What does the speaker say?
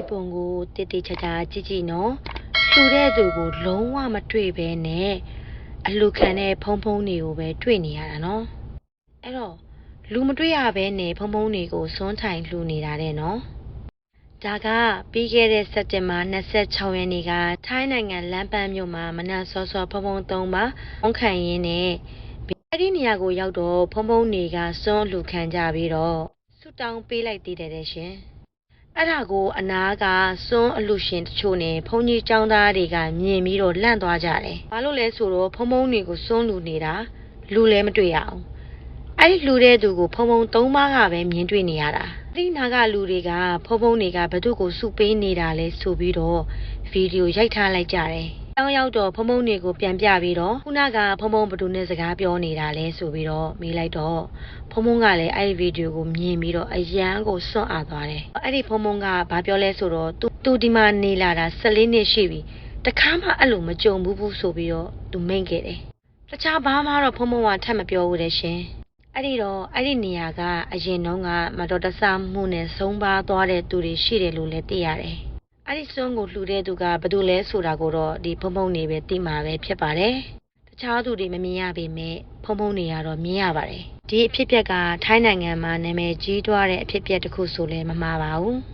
ပုံကိုတည်တည်ချာချာကြည့်ကြည့်နော်လှူတဲ့သူကိုလုံးဝမတွေ့ပဲနဲ့အလှခံတဲ့ဖုံဖုံတွေကိုပဲတွေ့နေရတာနော်အဲ့တော့လူမတွေ့ရပဲနဲ့ဖုံဖုံတွေကိုစွန်းထိုင်လှူနေတာတဲ့နော်ဒါကပြီးခဲ့တဲ့စက်တင်ဘာ26ရက်နေ့ကထိုင်းနိုင်ငံလမ်းပန်းမြို့မှာမနက်စောစောဖုံဖုံ3ပါဝန်ခံရင်းနဲ့အဲ့ဒီနေရာကိုရောက်တော့ဖုံဖုံတွေကစွန်းလှူခံကြပြီးတော့ဆူတောင်းပေးလိုက်သေးတယ်ရှင်အဲ့ဒါကိုအနာကစွန်းအလူရှင်တချို့နဲ့ဘုန်းကြီးကျောင်းသားတွေကမြင်ပြီးတော့လန့်သွားကြတယ်။ဘာလို့လဲဆိုတော့ဖုံဖုံတွေကိုစွန်းလူနေတာလူလည်းမတွေ့ရအောင်။အဲ့ဒီလူတဲ့သူကိုဖုံဖုံ3ပါးကပဲမြင်တွေ့နေရတာ။ဒီနာကလူတွေကဖုံဖုံတွေကဘသူကိုစုပေးနေတာလဲဆိုပြီးတော့ဗီဒီယိုရိုက်ထားလိုက်ကြတယ်။တောင်းရောက်တော့ဖုံဖုံတွေကိုပြန်ပြပြီးတော့ခုနကဖုံဖုံဘသူနဲ့စကားပြောနေတာလဲဆိုပြီးတော့မေးလိုက်တော့ဖုံဖုံကလည်းအဲ့ဒီဗီဒီယိုကိုမြင်ပြီးတော့အရန်ကိုစွန့်အားသွားတယ်။အဲ့ဒီဖုံဖုံကဘာပြောလဲဆိုတော့သူဒီမှာနေလာတာ14နှစ်ရှိပြီ။တခါမှအဲ့လိုမကြုံဘူးဆိုပြီးတော့သူမိန့်ခဲ့တယ်။တခြားဘာမှတော့ဖုံဖုံကထပ်မပြောဘူးတဲ့ရှင်။အဲ့ဒီတော့အဲ့ဒီနေရာကအရင်တုန်းကမတော်တဆမှုနဲ့ဆုံးပါသွားတဲ့သူတွေရှိတယ်လို့လည်းသိရတယ်။အဲ့ဒီစွန်းကိုလှူတဲ့သူကဘယ်သူလဲဆိုတာကိုတော့ဒီဖုံဖုံနေပဲသိမှာပဲဖြစ်ပါတယ်။တခြားသူတွေမမြင်ရပေမဲ့ဖုံဖုံနေရတော့မြင်ရပါတယ်။ဒီအဖြစ်အပျက်ကထိုင်းနိုင်ငံမှာနာမည်ကြီးသွားတဲ့အဖြစ်အပျက်တစ်ခုဆိုလည်းမမှားပါဘူး။